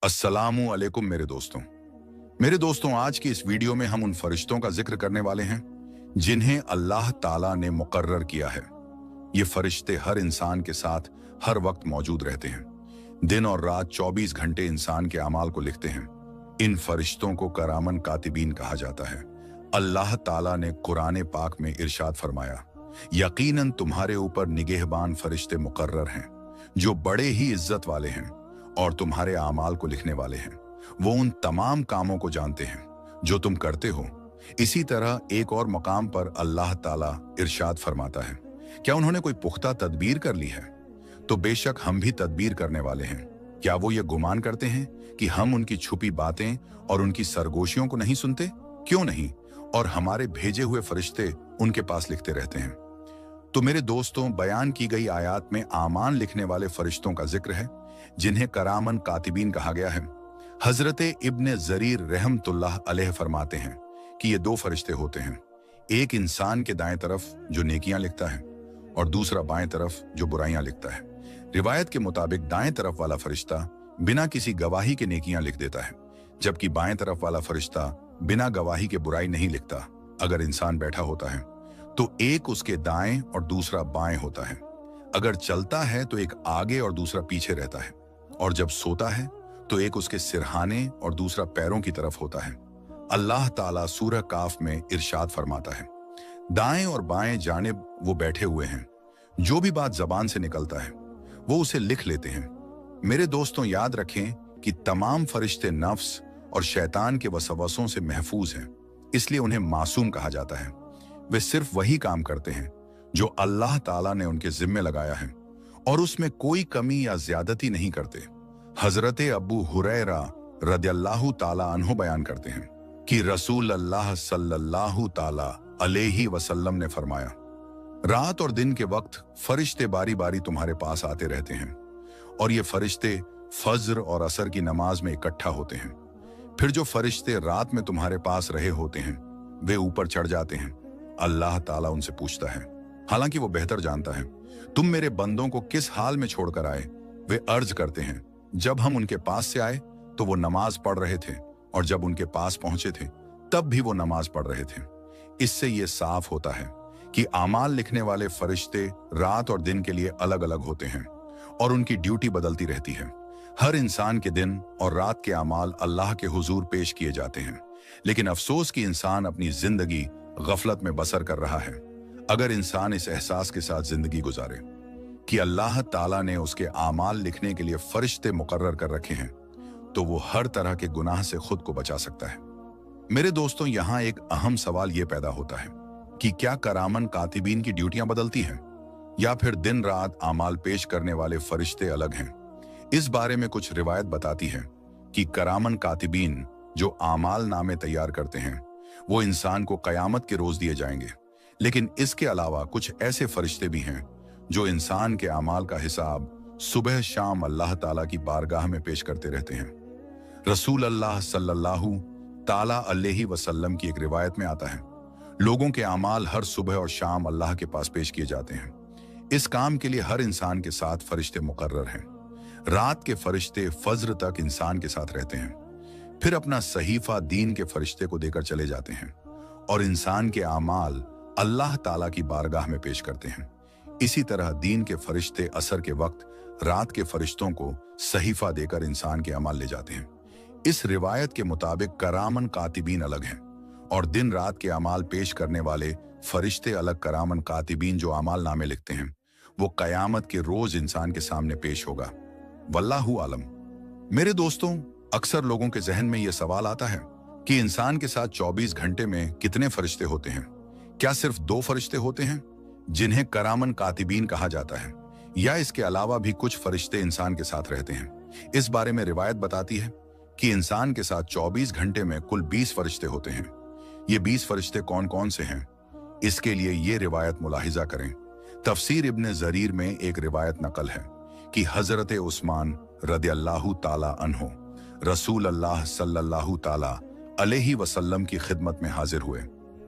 अस्सलामु अलैकुम मेरे दोस्तों आज की इस वीडियो में हम उन फरिश्तों का जिक्र करने वाले हैं जिन्हें अल्लाह ताला ने मुकर्रर किया है। ये फरिश्ते हर इंसान के साथ हर वक्त मौजूद रहते हैं। दिन और रात 24 घंटे इंसान के अमाल को लिखते हैं। इन फरिश्तों को करामन कातिबीन कहा जाता है। अल्लाह ताला ने कुरान पाक में इरशाद फरमाया, यकीनन तुम्हारे ऊपर निगहबान फरिश्ते मुकर्रर हैं जो बड़े ही इज्जत वाले हैं और तुम्हारे आमाल को लिखने वाले हैं। वो उन तमाम कामों को जानते हैं जो तुम करते हो। इसी तरह एक और मकाम पर अल्लाह ताला इरशाद फरमाता है, क्या उन्होंने कोई पुख्ता तदबीर कर ली है? तो बेशक हम भी तदबीर करने वाले हैं। क्या वो ये गुमान करते हैं कि हम उनकी छुपी बातें और उनकी सरगोशियों को नहीं सुनते? क्यों नहीं, और हमारे भेजे हुए फरिश्ते उनके पास लिखते रहते हैं। तो मेरे दोस्तों, बयान की गई आयत में आमान लिखने वाले फरिश्तों का जिक्र है जिन्हें करामन कातिबीन कहा गया है। हजरत इब्ने जरीर रहमतुल्लाह अलैह फरमाते हैं कि ये दो फरिश्ते होते हैं, एक इंसान के दाएं तरफ जो नेकियां लिखता है और दूसरा बाएं तरफ जो बुराइयां लिखता है। रिवायत के मुताबिक दाएं तरफ वाला फरिश्ता बिना किसी गवाही के नेकियां लिख देता है, जबकि बाएं तरफ वाला फरिश्ता बिना गवाही के बुराई नहीं लिखता। अगर इंसान बैठा होता है तो एक उसके दाएं और दूसरा बाएं होता है। अगर चलता है तो एक आगे और दूसरा पीछे रहता है, और जब सोता है तो एक उसके सिरहाने और दूसरा पैरों की तरफ होता है। अल्लाह ताला सूरह काफ में इरशाद फरमाता है, दाएं और बाएं जानिब वो बैठे हुए हैं, जो भी बात जबान से निकलता है वो उसे लिख लेते हैं। मेरे दोस्तों, याद रखें कि तमाम फरिश्ते नफ्स और शैतान के वसवसों से महफूज हैं, इसलिए उन्हें मासूम कहा जाता है। वे सिर्फ वही काम करते हैं जो अल्लाह ताला ने उनके जिम्मे लगाया है और उसमें कोई कमी या ज्यादती नहीं करते। हजरत अबू हुरैरा रदियल्लाहु ताला अन्हु बयान करते हैं कि रसूल अल्लाह सल्लल्लाहु ताला अलैहि वसल्लम ने फरमाया, रात और दिन के वक्त फरिश्ते बारी बारी तुम्हारे पास आते रहते हैं, और ये फरिश्ते फज्र और असर की नमाज में इकट्ठा होते हैं। फिर जो फरिश्ते रात में तुम्हारे पास रहे होते हैं वे ऊपर चढ़ जाते हैं। अल्लाह ताला उनसे पूछता है, हालांकि वो बेहतर जानता है, तुम मेरे बंदों को किस हाल में छोड़कर आए? वे अर्ज करते हैं, जब हम उनके पास से आए तो वो नमाज पढ़ रहे थे, और जब उनके पास पहुंचे थे तब भी वो नमाज पढ़ रहे थे। इससे ये साफ होता है कि आमाल लिखने वाले फरिश्ते रात और दिन के लिए अलग अलग होते हैं और उनकी ड्यूटी बदलती रहती है। हर इंसान के दिन और रात के आमाल अल्लाह के हुजूर पेश किए जाते हैं, लेकिन अफसोस कि इंसान अपनी जिंदगी गफलत में बसर कर रहा है। अगर इंसान इस एहसास के साथ जिंदगी गुजारे कि अल्लाह ताला ने उसके आमाल लिखने के लिए फरिश्ते मुकर्रर कर रखे हैं, तो वो हर तरह के गुनाह से खुद को बचा सकता है। मेरे दोस्तों, यहाँ एक अहम सवाल ये पैदा होता है कि क्या करामन कातिबीन की ड्यूटियां बदलती हैं, या फिर दिन रात आमाल पेश करने वाले फरिश्ते अलग हैं? इस बारे में कुछ रिवायत बताती है कि करामन कातिबीन जो आमाल नामे तैयार करते हैं वो इंसान को कयामत के रोज दिए जाएंगे, लेकिन इसके अलावा कुछ ऐसे फरिश्ते भी हैं जो इंसान के आमाल का हिसाब सुबह शाम अल्लाह ताला की बारगाह में पेश करते रहते हैं। रसूल अल्लाह सल्लल्लाहु ताला अलैहि वसल्लम की एक रिवायत में आता है, लोगों के आमाल हर सुबह और शाम अल्लाह के पास पेश किए जाते हैं। इस काम के लिए हर इंसान के साथ फरिश्ते मुकर्रर हैं। रात के फरिश्ते फज्र तक इंसान के साथ रहते हैं, फिर अपना सहीफा दीन के फरिश्ते को देकर चले जाते हैं और इंसान के आमाल अल्लाह ताला की बारगाह में पेश करते हैं। इसी तरह दीन के फरिश्ते असर के वक्त रात के फरिश्तों को सहीफा देकर इंसान के अमाल ले जाते हैं। इस रिवायत के मुताबिक करामन कातिबीन अलग हैं और दिन रात के अमाल पेश करने वाले फरिश्ते अलग। करामन कातिबीन जो अमाल नामे लिखते हैं वो कयामत के रोज इंसान के सामने पेश होगा। वल्लाहु आलम। मेरे दोस्तों, अक्सर लोगों के जहन में यह सवाल आता है कि इंसान के साथ 24 घंटे में कितने फरिश्ते होते हैं? क्या सिर्फ 2 फरिश्ते होते हैं जिन्हें करामन कातिबीन कहा जाता है, या इसके अलावा भी कुछ फरिश्ते इंसान के साथ रहते हैं? इस बारे में रिवायत बताती है कि इंसान के साथ 24 घंटे में कुल 20 फरिश्ते होते हैं। ये 20 फरिश्ते कौन कौन से हैं? इसके लिए ये रिवायत मुलाहिजा करें। तफसीर इब्ने जरीर में एक रिवायत नकल है कि हजरत उस्मान रदियल्लाहु ताला अन्हु रसूल अल्लाह सल्लल्लाहु ताला अलैहि वसल्लम की खिदमत में हाजिर हुए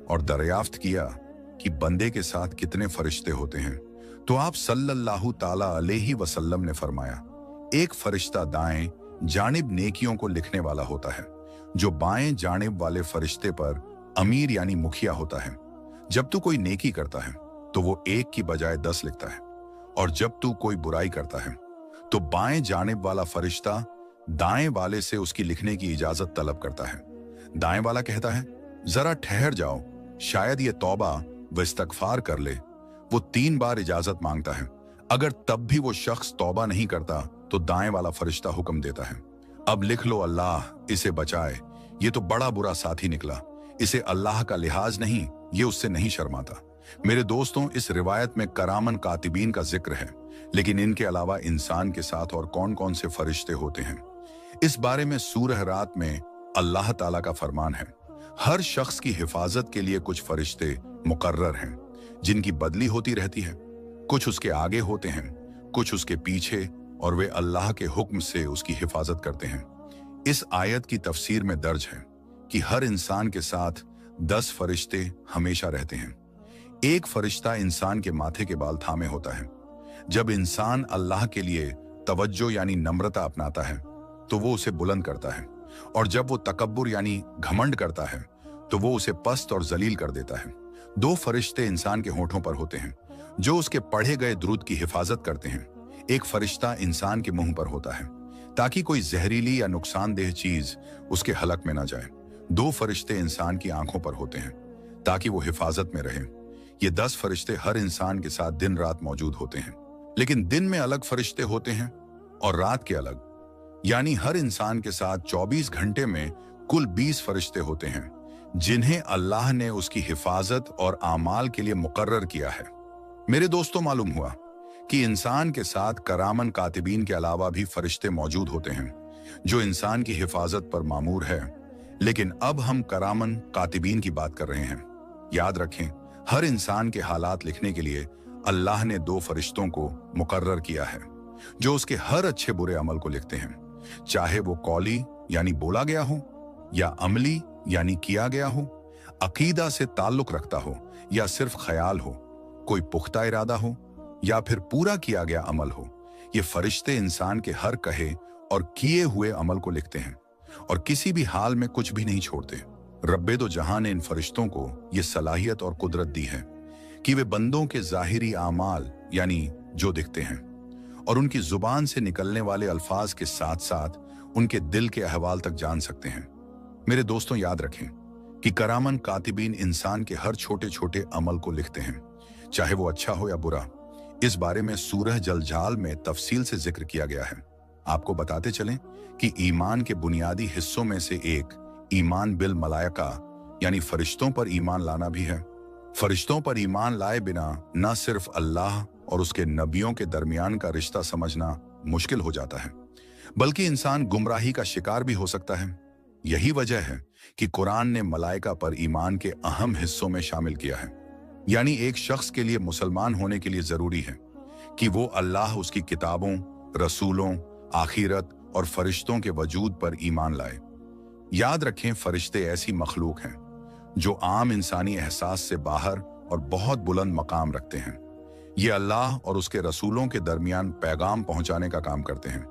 और दरियाफ्त किया कि बंदे के साथ कितने फरिश्ते होते हैं। तो आप सल्लल्लाहु ताला अलैहि वसल्लम ने फरमाया, एक फरिश्ता दाएं जानिब नेकियों को लिखने वाला होता है। जो बाएं जानिब वाले फरिश्ते पर अमीर यानी मुखिया होता है। जब तू कोई नेकी करता है तो वो 1 की बजाय 10 लिखता है, और जब तू कोई बुराई करता है तो बाएं जानिब वाला फरिश्ता दाएं वाले से उसकी लिखने की इजाजत तलब करता है। दाएं वाला कहता है, जरा ठहर जाओ, शायद ये तौबा व इस्तगफार कर ले। वो 3 बार इजाजत मांगता है। अगर तब भी वो शख्स तौबा नहीं करता तो दाएं वाला फरिश्ता हुक्म देता है, अब लिख लो, अल्लाह इसे बचाए, ये तो बड़ा बुरा साथी निकला, इसे अल्लाह का लिहाज नहीं, ये उससे नहीं शर्माता। मेरे दोस्तों, इस रिवायत में करामन कातिबीन का जिक्र है, लेकिन इनके अलावा इंसान के साथ और कौन कौन से फरिश्ते होते हैं, इस बारे में सूरह रात में अल्लाह ताला का फरमान है। हर शख्स की हिफाजत के लिए कुछ फरिश्ते मुकर्रर हैं, जिनकी बदली होती रहती है। कुछ उसके आगे होते हैं, कुछ उसके पीछे, और वे अल्लाह के हुक्म से उसकी हिफाजत करते हैं। इस आयत की तफसीर में दर्ज है कि हर इंसान के साथ 10 फरिश्ते हमेशा रहते हैं। एक फरिश्ता इंसान के माथे के बाल थामे होता है। जब इंसान अल्लाह के लिए तवज्जो यानी नम्रता अपनाता है तो वो उसे बुलंद करता है, और जब वो तकब्बुर यानी घमंड करता है तो वो उसे पस्त और जलील कर देता है। 2 फरिश्ते इंसान के होठों पर होते हैं, जो उसके पढ़े गए दुरूद की हिफाजत करते हैं। एक फरिश्ता इंसान के मुंह पर होता है, ताकि कोई जहरीली या नुकसानदेह चीज उसके हलक में ना जाए। 2 फरिश्ते इंसान की आंखों पर होते हैं, ताकि वो हिफाजत में रहे। ये 10 फरिश्ते हर इंसान के साथ दिन रात मौजूद होते हैं, लेकिन दिन में अलग फरिश्ते होते हैं और रात के अलग, यानी हर इंसान के साथ 24 घंटे में कुल 20 फरिश्ते होते हैं, जिन्हें अल्लाह ने उसकी हिफाजत और आमाल के लिए मुकर्रर किया है। मेरे दोस्तों, मालूम हुआ कि इंसान के साथ करामन कातिबीन के अलावा भी फरिश्ते मौजूद होते हैं, जो इंसान की हिफाजत पर मामूर है। लेकिन अब हम करामन कातिबीन की बात कर रहे हैं। याद रखें, हर इंसान के हालात लिखने के लिए अल्लाह ने 2 फरिश्तों को मुकर्रर किया है, जो उसके हर अच्छे बुरे अमल को लिखते हैं, चाहे वो कौली यानी बोला गया हो, या अमली यानी किया गया हो, अकीदा से ताल्लुक रखता हो या सिर्फ ख्याल हो, कोई पुख्ता इरादा हो या फिर पूरा किया गया अमल हो। ये फरिश्ते इंसान के हर कहे और किए हुए अमल को लिखते हैं, और किसी भी हाल में कुछ भी नहीं छोड़ते। रब्बे दो जहां ने इन फरिश्तों को ये सलाहियत और कुदरत दी है कि वे बंदों के जाहिरी आमाल यानी जो दिखते हैं और उनकी जुबान से निकलने वाले अल्फाज के साथ साथ उनके दिल के अहवाल तक जान सकते हैं। मेरे दोस्तों, याद रखें कि करामन कातिबीन इंसान के हर छोटे छोटे अमल को लिखते हैं, चाहे वो अच्छा हो या बुरा। इस बारे में सूरह जलजाल में तफसील से जिक्र किया गया है। आपको बताते चलें कि ईमान के बुनियादी हिस्सों में से एक ईमान बिल मलाइका यानी फरिश्तों पर ईमान लाना भी है। फरिश्तों पर ईमान लाए बिना न सिर्फ अल्लाह और उसके नबियों के दरमियान का रिश्ता समझना मुश्किल हो जाता है, बल्कि इंसान गुमराही का शिकार भी हो सकता है। यही वजह है कि कुरान ने मलाइका पर ईमान के अहम हिस्सों में शामिल किया है। यानी एक शख्स के लिए मुसलमान होने के लिए जरूरी है कि वो अल्लाह, उसकी किताबों, रसूलों, आखिरत और फरिश्तों के वजूद पर ईमान लाए। याद रखें, फरिश्ते ऐसी मखलूक हैं जो आम इंसानी एहसास से बाहर और बहुत बुलंद मकाम रखते हैं। ये अल्लाह और उसके रसूलों के दरमियान पैगाम पहुंचाने का काम करते हैं।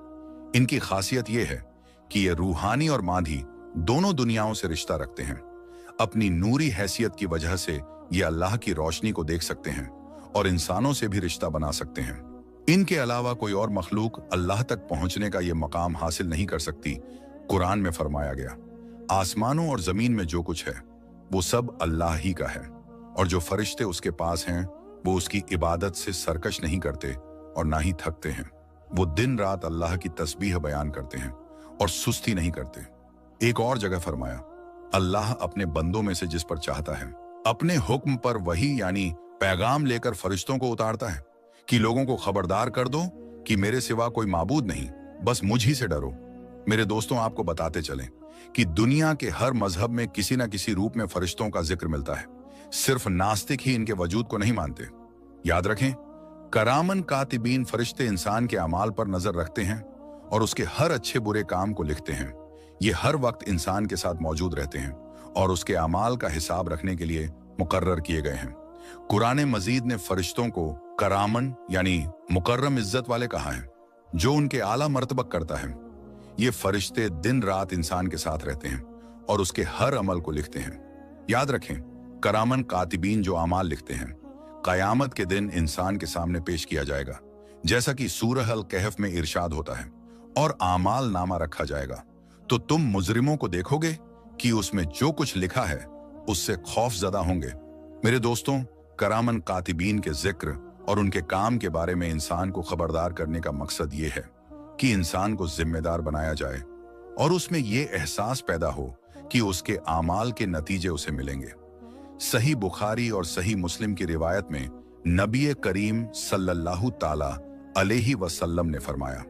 इनकी खासियत यह है कि ये रूहानी और मादी दोनों दुनियाओं से रिश्ता रखते हैं। अपनी नूरी हैसियत की वजह से ये अल्लाह की रोशनी को देख सकते हैं और इंसानों से भी रिश्ता बना सकते हैं। इनके अलावा कोई और मखलूक अल्लाह तक पहुंचने का ये मकाम हासिल नहीं कर सकती। कुरान में फरमाया गया, आसमानों और जमीन में जो कुछ है वो सब अल्लाह ही का है, और जो फरिश्ते उसके पास हैं वो उसकी इबादत से सरकश नहीं करते और ना ही थकते हैं। वो दिन रात अल्लाह की तस्बीह बयान करते हैं और सुस्ती नहीं करते। एक और जगह फरमाया, अल्लाह अपने बंदों में से जिस पर चाहता है अपने हुक्म पर वही यानी पैगाम लेकर फरिश्तों को उतारता है कि लोगों को खबरदार कर दो कि मेरे सिवा कोई माबूद नहीं, बस मुझ ही से डरो। मेरे दोस्तों, आपको बताते चलें कि दुनिया के हर मजहब में किसी न किसी रूप में फरिश्तों का जिक्र मिलता है। सिर्फ नास्तिक ही इनके वजूद को नहीं मानते। याद रखें, करामन कातिबीन फरिश्ते इंसान के अमाल पर नजर रखते हैं और उसके हर अच्छे बुरे काम को लिखते हैं। ये हर वक्त इंसान के साथ मौजूद रहते हैं और उसके अमाल का हिसाब रखने के लिए मुकर्रर किए गए हैं। कुरान मजीद ने फरिश्तों को करामन यानी मुकर्रम इज्जत वाले कहा है, जो उनके आला मर्तबा करता है। ये फरिश्ते दिन रात इंसान के साथ रहते हैं और उसके हर अमल को लिखते हैं। याद रखें, करामन कातिबीन जो अमाल लिखते हैं, कयामत के दिन इंसान के सामने पेश किया जाएगा, जैसा कि सूरह अल कहफ में इरशाद होता है, और आमाल नामा रखा जाएगा। तो तुम मुजरिमों को देखोगे कि उसमें जो कुछ लिखा है उससे खौफजदा होंगे। मेरे दोस्तों, करामन कातिबीन के जिक्र और उनके काम के बारे में इंसान को खबरदार करने का मकसद ये है कि इंसान को जिम्मेदार बनाया जाए और उसमें यह एहसास पैदा हो कि उसके आमाल के नतीजे उसे मिलेंगे। सही बुखारी और सही मुस्लिम की रिवायत में नबी करीम सल्लल्लाहु ताला अलैहि वसल्लम ने फरमाया,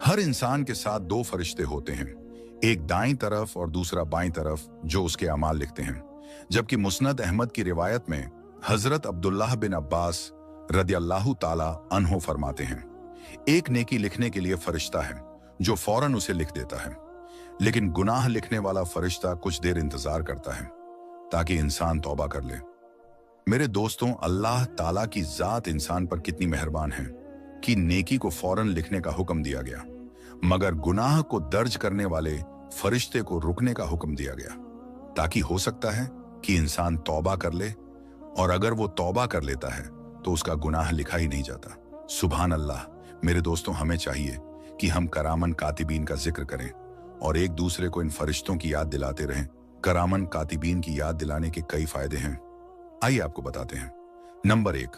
हर इंसान के साथ दो फरिश्ते होते हैं, एक दाईं तरफ और दूसरा बाईं तरफ, जो उसके अमाल लिखते हैं। जबकि मुस्नद अहमद की रिवायत में हजरत अब्दुल्लाह बिन अब्बास रदियल्लाहु ताला अन्हो फरमाते हैं, एक नेकी लिखने के लिए फरिश्ता है जो फौरन उसे लिख देता है, लेकिन गुनाह लिखने वाला फरिश्ता कुछ देर इंतजार करता है ताकि इंसान तौबा कर ले। मेरे दोस्तों, अल्लाह ताला की जात इंसान पर कितनी मेहरबान है कि नेकी को फौरन लिखने का हुक्म दिया गया, मगर गुनाह को दर्ज करने वाले फरिश्ते को रुकने का हुक्म दिया गया, ताकि हो सकता है कि इंसान तौबा कर ले, और अगर वो तौबा कर लेता है तो उसका गुनाह लिखा ही नहीं जाता। सुभान अल्लाह। मेरे दोस्तों, हमें चाहिए कि हम करामन कातिबीन का जिक्र करें और एक दूसरे को इन फरिश्तों की याद दिलाते रहें। करामन कातिबीन की याद दिलाने के कई फायदे हैं, आइए आपको बताते हैं। नंबर 1,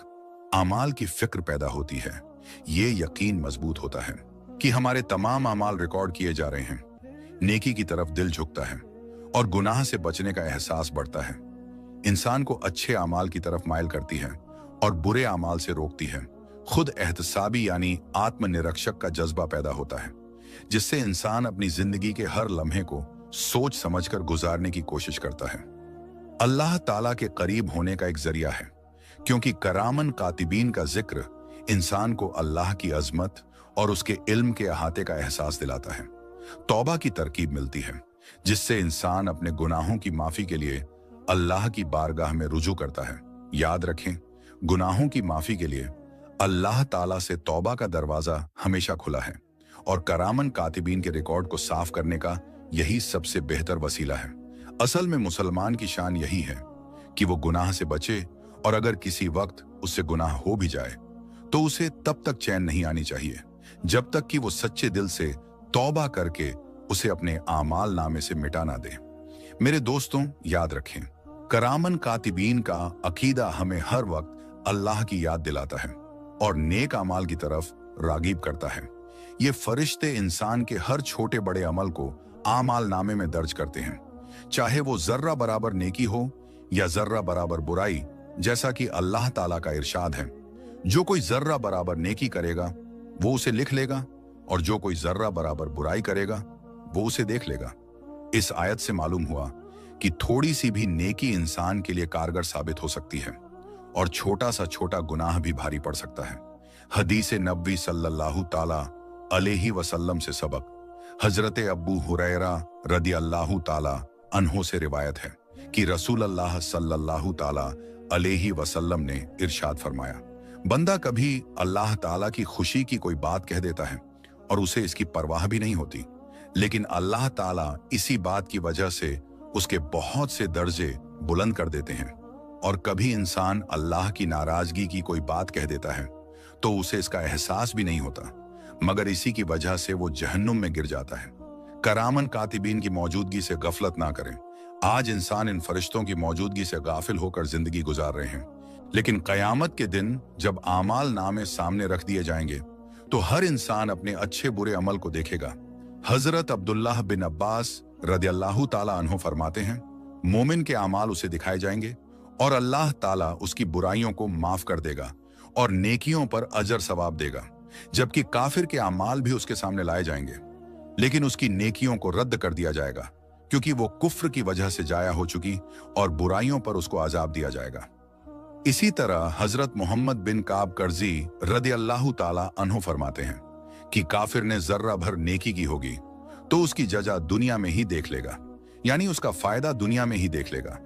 आमाल की फिक्र पैदा होती है। ये यकीन मजबूत होता है कि हमारे तमाम आमाल रिकॉर्ड किए जा रहे हैं। नेकी की तरफ दिल झुकता है और गुनाह से बचने का एहसास बढ़ता है। इंसान को अच्छे आमाल की तरफ माइल करती है और बुरे आमाल से रोकती है। खुद एहतसाबी यानी आत्मनिरीक्षक का जज्बा पैदा होता है, जिससे इंसान अपनी जिंदगी के हर लम्हे को सोच समझकर गुजारने की कोशिश करता है। अल्लाह ताला के करीब होने का एक जरिया है, क्योंकि करामन कातिबीन का जिक्र इंसान को अल्लाह की अजमत और उसके इल्म के अहाते का एहसास दिलाता है। तौबा की तरकीब मिलती है, जिससे इंसान अपने गुनाहों की माफी के लिए अल्लाह की बारगाह में रुजू करता है। याद रखें, गुनाहों की माफी के लिए अल्लाह ताला से तौबा का दरवाजा हमेशा खुला है, और करामन कातिबीन के रिकॉर्ड को साफ करने का यही सबसे बेहतर वसीला है। असल में मुसलमान की शान यही है कि वो गुनाह से बचे, और अगर किसी वक्त उससे गुनाह हो भी जाए तो उसे तब तक चैन नहीं आनी चाहिए जब तक कि वो सच्चे दिल से तौबा करके उसे अपने आमाल नामे से मिटा ना दे। मेरे दोस्तों, याद रखें, करामन कातिबीन का अकीदा हमें हर वक्त अल्लाह की याद दिलाता है और नेक अमाल की तरफ रागीब करता है। ये फरिश्ते इंसान के हर छोटे बड़े अमल को आमाल नामे में दर्ज करते हैं, चाहे वो जर्रा बराबर नेकी हो या जर्रा बराबर बुराई। जैसा कि अल्लाह ताला का इरशाद है, जो कोई जर्रा बराबर नेकी करेगा वो उसे लिख लेगा, और जो कोई जर्रा बराबर बुराई करेगा वो उसे देख लेगा। इस आयत से मालूम हुआ कि थोड़ी सी भी नेकी इंसान के लिए कारगर साबित हो सकती है, और छोटा सा छोटा गुनाह भी भारी पड़ सकता है। हदीस नबवी सल्लल्लाहु ताला अलैहि वसल्लम से सबक। हजरत अब्बू हुरैरा रदी अल्लाहु ताला अन्हो से रिवायत है कि रसूल अल्लाह सल्लल्लाहु ताला अलैहि वसल्लम ने इरशाद फरमाया, बंदा कभी अल्लाह ताला की खुशी की कोई बात कह देता है और उसे इसकी परवाह भी नहीं होती, लेकिन अल्लाह ताला इसी बात की वजह से उसके बहुत से दर्जे बुलंद कर देते हैं। और कभी इंसान अल्लाह की नाराजगी की कोई बात कह देता है तो उसे इसका एहसास भी नहीं होता, मगर इसी की वजह से वो जहन्नुम में गिर जाता है। करामन कातिबीन की मौजूदगी से गफलत ना करें। आज इंसान इन फरिश्तों की मौजूदगी से गाफिल होकर जिंदगी गुजार रहे हैं, लेकिन कयामत के दिन जब आमाल नामे सामने रख दिए जाएंगे तो हर इंसान अपने अच्छे बुरे अमल को देखेगा। हजरत अब्दुल्लाह बिन अब्बास रदियल्लाहु ताला अन्हो फरमाते हैं, मोमिन के आमाल उसे दिखाए जाएंगे और अल्लाह ताला उसकी बुराइयों को माफ कर देगा और नेकियों पर अजर सवाब देगा, जबकि काफिर के आमाल भी उसके सामने लाए जाएंगे, लेकिन उसकी नेकियों को रद्द कर दिया जाएगा, क्योंकि वो कुफ्र की वजह से जाया हो चुकी, और बुराइयों पर उसको अजाब दिया जाएगा। इसी तरह हजरत मोहम्मद बिन काब कर्जी रदियल्लाहु ताला अन्हो फरमाते हैं कि काफिर ने जर्रा भर नेकी की होगी तो उसकी जजा दुनिया में ही देख लेगा, यानी उसका फायदा दुनिया में ही देख लेगा,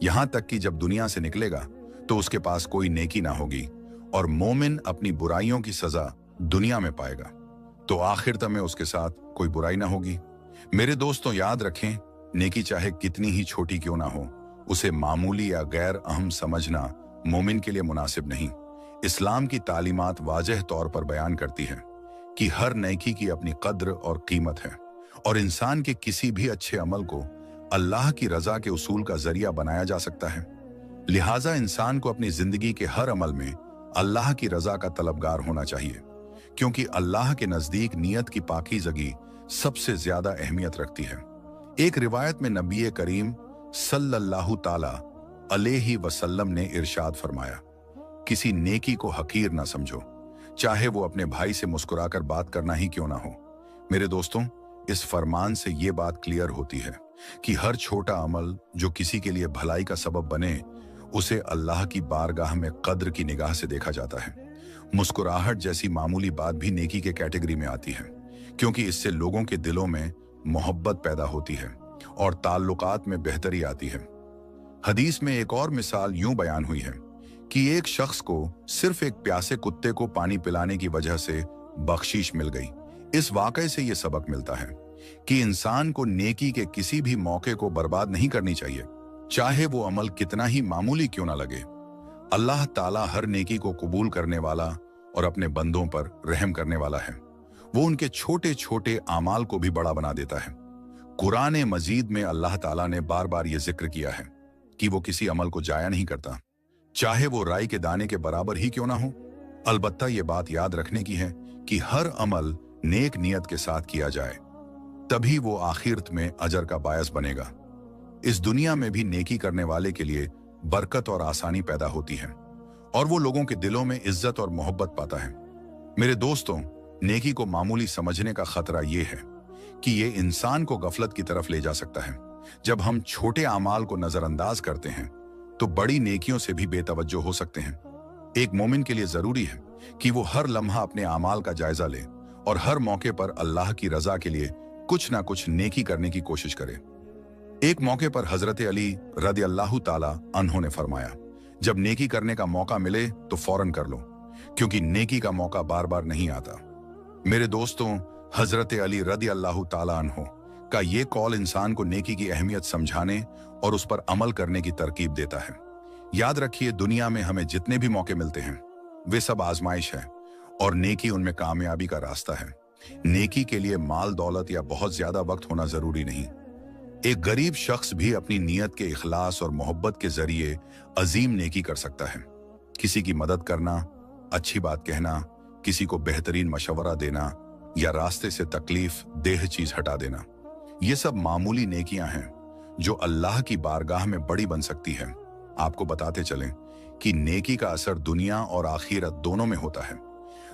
यहां तक कि जब दुनिया से निकलेगा तो उसके पास कोई नेकी ना होगी और मोमिन अपनी बुराइयों की सजा दुनिया में पाएगा। तो आखिरत में उसके साथ कोई बुराई ना होगी। मेरे दोस्तों, याद रखें, नेकी चाहे कितनी ही छोटी क्यों ना हो, उसे मामूली या गैर अहम समझना मोमिन के लिए मुनासिब नहीं। इस्लाम की तालीमात वाज़ेह तौर पर बयान करती है कि हर नेकी की अपनी कद्र और कीमत है, और इंसान के किसी भी अच्छे अमल को अल्लाह की रजा के उसूल का जरिया बनाया जा सकता है। लिहाजा इंसान को अपनी जिंदगी के हर अमल में अल्लाह की रजा का तलबगार होना चाहिए, क्योंकि अल्लाह के नजदीक नियत की पाकीज़गी सबसे ज्यादा अहमियत रखती है। एक रिवायत में नबी करीम सल्लल्लाहु ताला अलैहि वसल्लम ने इरशाद फरमाया, किसी नेकी को हकीर ना समझो, चाहे वो अपने भाई से मुस्कुराकर बात करना ही क्यों ना हो। मेरे दोस्तों, इस फरमान से ये बात क्लियर होती है कि हर छोटा अमल जो किसी के लिए भलाई का सबब बने, उसे अल्लाह की बारगाह में कद्र की निगाह से देखा जाता है। मुस्कुराहट जैसी मामूली बात भी नेकी के कैटेगरी में आती है, क्योंकि इससे लोगों के दिलों में मोहब्बत पैदा होती है और ताल्लुकात में बेहतरी आती है। हदीस में एक और मिसाल यूं बयान हुई है कि एक शख्स को सिर्फ एक प्यासे कुत्ते को पानी पिलाने की वजह से बख्शीश मिल गई। इस वाकये से यह सबक मिलता है कि इंसान को नेकी के किसी भी मौके को बर्बाद नहीं करनी चाहिए, चाहे वो अमल कितना ही मामूली क्यों ना लगे। अल्लाह ताला हर नेकी को कबूल करने वाला और अपने बंदों पर रहम करने वाला है। वो उनके छोटे छोटे आमाल को भी बड़ा बना देता है। कुरान मजीद में अल्लाह ताला ने बार बार ये जिक्र किया है कि वो किसी अमल को जाया नहीं करता, चाहे वो राई के दाने के बराबर ही क्यों ना हो। अलबत्ता ये बात याद रखने की है कि हर अमल नेक नियत के साथ किया जाए, तभी वो आखिरत में अजर का बायस बनेगा। इस दुनिया में भी नेकी करने वाले के लिए बरकत और आसानी पैदा होती है, और वो लोगों के दिलों में इज्जत और मोहब्बत पाता है। मेरे दोस्तों, नेकी को मामूली समझने का खतरा ये है कि ये इंसान को गफलत की तरफ ले जा सकता है। जब हम छोटे आमाल को नजरअंदाज करते हैं तो बड़ी नेकियों से भी बेतवज्जो हो सकते हैं। एक मोमिन के लिए जरूरी है कि वो हर लम्हा अपने आमाल का जायजा ले और हर मौके पर अल्लाह की रजा के लिए कुछ ना कुछ नेकी करने की कोशिश करे। एक मौके पर हजरत अली रदी अल्लाह ताला अन्हो ने फरमाया, जब नेकी करने का मौका मिले तो फौरन कर लो, क्योंकि नेकी का मौका बार बार नहीं आता। मेरे दोस्तों, हजरत अली रदी अल्लाह ताला अन्हो का ये कौल इंसान को नेकी की अहमियत समझाने और उस पर अमल करने की तरकीब देता है। याद रखिए, दुनिया में हमें जितने भी मौके मिलते हैं वे सब आजमाइश है, और नेकी उनमें कामयाबी का रास्ता है। नेकी के लिए माल दौलत या बहुत ज्यादा वक्त होना जरूरी नहीं। एक गरीब शख्स भी अपनी नियत के इखलास और मोहब्बत के जरिए अजीम नेकी कर सकता है। किसी की मदद करना, अच्छी बात कहना, किसी को बेहतरीन मशवरा देना या रास्ते से तकलीफ देह चीज हटा देना, ये सब मामूली नेकियां हैं जो अल्लाह की बारगाह में बड़ी बन सकती है। आपको बताते चलें कि नेकी का असर दुनिया और आखिरत दोनों में होता है।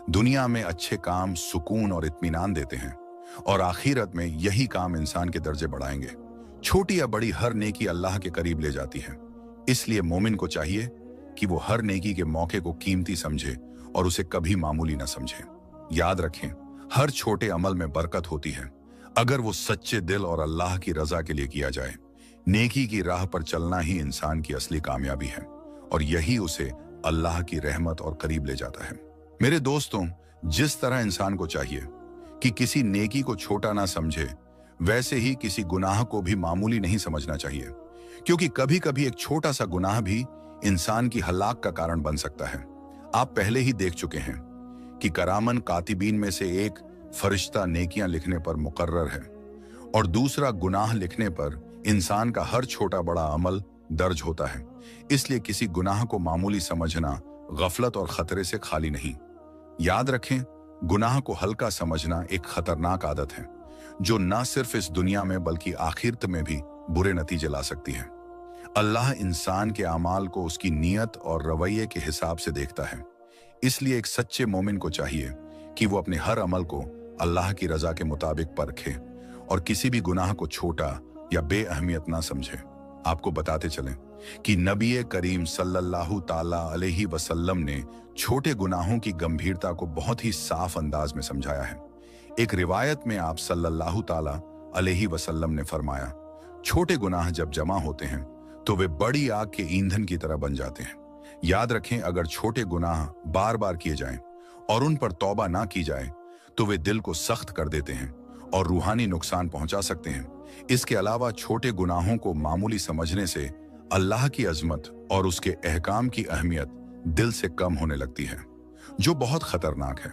दुनिया में अच्छे काम सुकून और इत्मीनान देते हैं, और आखिरत में यही काम इंसान के दर्जे बढ़ाएंगे। छोटी या बड़ी हर नेकी अल्लाह के करीब ले जाती है। इसलिए मोमिन को चाहिए कि वो हर नेकी के मौके को कीमती समझे और उसे कभी मामूली न समझे। याद रखें, हर छोटे अमल में बरकत होती है अगर वो सच्चे दिल और अल्लाह की रजा के लिए किया जाए। नेकी की राह पर चलना ही इंसान की असली कामयाबी है, और यही उसे अल्लाह की रहमत और करीब ले जाता है। मेरे दोस्तों, जिस तरह इंसान को चाहिए कि किसी नेकी को छोटा ना समझे, वैसे ही किसी गुनाह को भी मामूली नहीं समझना चाहिए, क्योंकि कभी कभी एक छोटा सा गुनाह भी इंसान की हलाक का कारण बन सकता है। आप पहले ही देख चुके हैं कि करामन कातिबीन में से एक फरिश्ता नेकियां लिखने पर मुकर्रर है, और दूसरा गुनाह लिखने पर इंसान का हर छोटा बड़ा अमल दर्ज होता है। इसलिए किसी गुनाह को मामूली समझना गफलत और खतरे से खाली नहीं। याद रखें, गुनाह को हल्का समझना एक खतरनाक आदत है जो न सिर्फ इस दुनिया में बल्कि आखिरत में भी बुरे नतीजे ला सकती है। अल्लाह इंसान के अमाल को उसकी नीयत और रवैये के हिसाब से देखता है। इसलिए एक सच्चे मोमिन को चाहिए कि वो अपने हर अमल को अल्लाह की रजा के मुताबिक परखे और किसी भी गुनाह को छोटा या बेअहमियत ना समझे। आपको बताते चलें कि नबी करीम सल्लल्लाहु ताला अलैहि वसल्लम ने छोटे गुनाहों की गंभीरता को बहुत ही साफ अंदाज में समझाया है। एक रिवायत में आप सल्लल्लाहु ताला अलैहि वसल्लम ने फरमाया, छोटे गुनाह जब जमा होते हैं तो वे बड़ी आग के ईंधन की तरह बन जाते हैं। याद रखें, अगर छोटे गुनाह बार बार किए जाएं और उन पर तौबा ना की जाए तो वे दिल को सख्त कर देते हैं और रूहानी नुकसान पहुंचा सकते हैं। इसके अलावा छोटे गुनाहों को मामूली समझने से अल्लाह की अजमत और उसके अहकाम की अहमियत दिल से कम होने लगती है, जो बहुत खतरनाक है।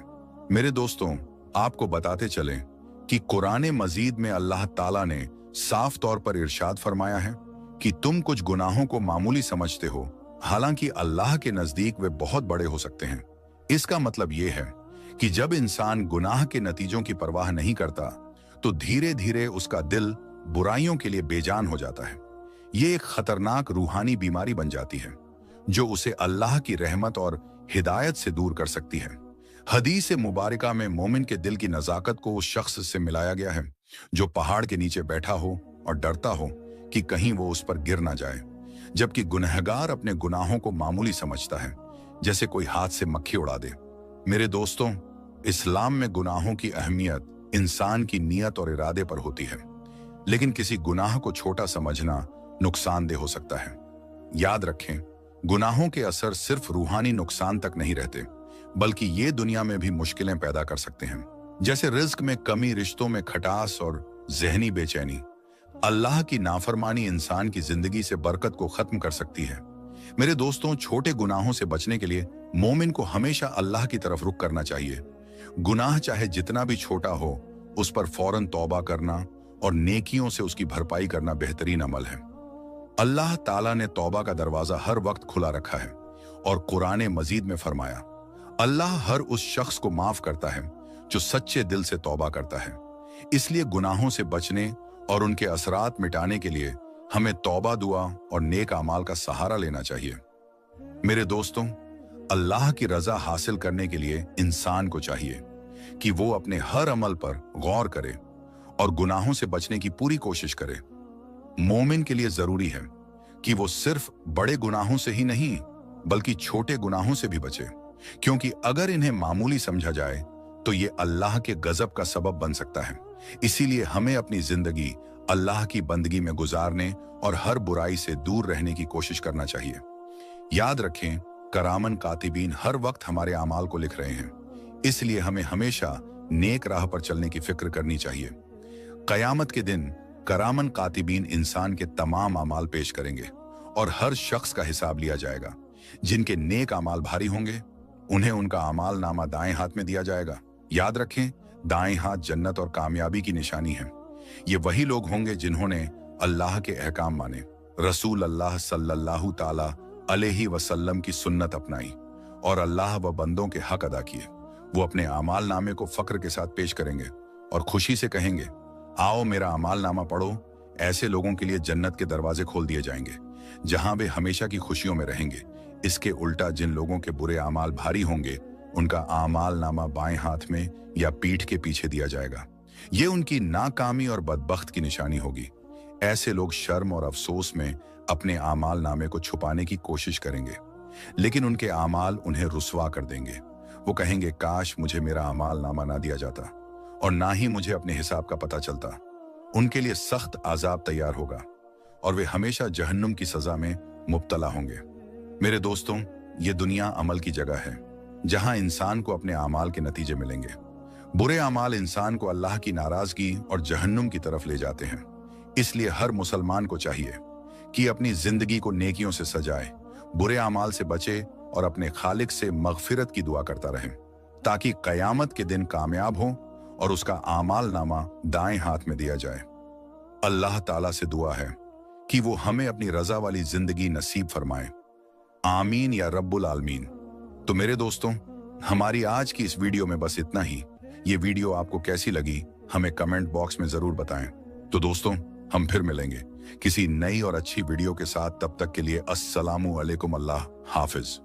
मेरे दोस्तों, आपको बताते चलें कि कुरान मजीद में अल्लाह ताला ने साफ तौर पर इरशाद फरमाया है कि तुम कुछ गुनाहों को मामूली समझते हो, हालांकि अल्लाह के नजदीक वे बहुत बड़े हो सकते हैं। इसका मतलब यह है कि जब इंसान गुनाह के नतीजों की परवाह नहीं करता तो धीरे धीरे उसका दिल बुराइयों के लिए बेजान हो जाता है। ये एक खतरनाक रूहानी बीमारी बन जाती है जो उसे अल्लाह की रहमत और हिदायत से दूर कर सकती है। हदीस मुबारका में मोमिन के दिल की नजाकत को उस शख्स से मिलाया गया है जो पहाड़ के नीचे बैठा हो और डरता हो कि कहीं वो उस पर गिर ना जाए, जबकि गुनहगार अपने गुनाहों को मामूली समझता है, जैसे कोई हाथ से मक्खी उड़ा दे। मेरे दोस्तों, इस्लाम में गुनाहों की अहमियत इंसान की नीयत और इरादे पर होती है, लेकिन किसी गुनाह को छोटा समझना नुकसानदेह हो सकता है। याद रखें, गुनाहों के असर सिर्फ रूहानी नुकसान तक नहीं रहते, बल्कि ये दुनिया में भी मुश्किलें पैदा कर सकते हैं, जैसे रिज्क में कमी, रिश्तों में खटास और जहनी बेचैनी। अल्लाह की नाफरमानी इंसान की जिंदगी से बरकत को खत्म कर सकती है। मेरे दोस्तों, छोटे गुनाहों से बचने के लिए मोमिन को हमेशा अल्लाह की तरफ रुख करना चाहिए। गुनाह चाहे जितना भी छोटा हो, उस पर फौरन तौबा करना और नेकियों से उसकी भरपाई करना बेहतरीन अमल है। अल्लाह ताला ने तौबा का दरवाजा हर वक्त खुला रखा है और कुरान मजीद में फरमाया, अल्लाह हर उस शख्स को माफ करता है जो सच्चे दिल से तौबा करता है। इसलिए गुनाहों से बचने और उनके असरात मिटाने के लिए हमें तौबा, दुआ और नेक अमाल का सहारा लेना चाहिए। मेरे दोस्तों, अल्लाह की रजा हासिल करने के लिए इंसान को चाहिए कि वो अपने हर अमल पर गौर करे और गुनाहों से बचने की पूरी कोशिश करे। मोमिन के लिए जरूरी है कि वो सिर्फ बड़े गुनाहों से ही नहीं, बल्कि छोटे गुनाहों से भी बचे, क्योंकि अगर इन्हें मामूली समझा जाए तो ये अल्लाह के गजब का सबब बन सकता है। इसीलिए हमें अपनी जिंदगी अल्लाह की बंदगी में गुजारने और हर बुराई से दूर रहने की कोशिश करना चाहिए। याद रखें, करामन कातिबीन हर वक्त हमारे अमाल को लिख रहे हैं, इसलिए हमें हमेशा नेक राह पर चलने की फिक्र करनी चाहिए। कयामत के दिन करामन कातिबीन इंसान के तमाम अमाल पेश करेंगे और हर शख्स का हिसाब लिया जाएगा। जिनके नेक अमाल भारी होंगे, उन्हें उनका अमाल नामा दाएं हाथ में दिया जाएगा। याद रखें, दाएं हाथ जन्नत और कामयाबी की निशानी है। ये वही लोग होंगे जिन्होंने अल्लाह के अहकाम माने, रसूल अल्लाह सल्लल्लाहु ताला अलैहि वसल्लम की सुन्नत अपनाई और अल्लाह व बंदों के हक अदा किए। वो अपने अमाल नामे को फक्र के साथ पेश करेंगे और खुशी से कहेंगे, आओ मेरा अमाल नामा पढ़ो। ऐसे लोगों के लिए जन्नत के दरवाजे खोल दिए जाएंगे, जहां वे हमेशा की खुशियों में रहेंगे। इसके उल्टा जिन लोगों के बुरे अमाल भारी होंगे, उनका आमाल नामा बाएं हाथ में या पीठ के पीछे दिया जाएगा। ये उनकी नाकामी और बदबख्त की निशानी होगी। ऐसे लोग शर्म और अफसोस में अपने आमाल नामे को छुपाने की कोशिश करेंगे, लेकिन उनके आमाल उन्हें रुस्वा कर देंगे। वो कहेंगे, काश मुझे मेरा आमाल नामा ना दिया जाता और ना ही मुझे अपने हिसाब का पता चलता। उनके लिए सख्त आजाब तैयार होगा और वे हमेशा जहन्नुम की सजा में मुब्तला होंगे। मेरे दोस्तों, ये दुनिया अमल की जगह है, जहां इंसान को अपने आमाल के नतीजे मिलेंगे। बुरे अमाल इंसान को अल्लाह की नाराजगी और जहन्नुम की तरफ ले जाते हैं। इसलिए हर मुसलमान को चाहिए कि अपनी जिंदगी को नेकियों से सजाए, बुरे अमाल से बचे और अपने खालिक से मगफिरत की दुआ करता रहे, ताकि कयामत के दिन कामयाब हो और उसका आमाल नामा दाएं हाथ में दिया जाए। अल्लाह ताला से दुआ है कि वो हमें अपनी रजा वाली जिंदगी नसीब फरमाए। आमीन या रब्बुल आलमीन। तो मेरे दोस्तों, हमारी आज की इस वीडियो में बस इतना ही। ये वीडियो आपको कैसी लगी हमें कमेंट बॉक्स में जरूर बताएं। तो दोस्तों, हम फिर मिलेंगे किसी नई और अच्छी वीडियो के साथ। तब तक के लिए अस्सलामु अलैकुम, अल्लाह हाफिज।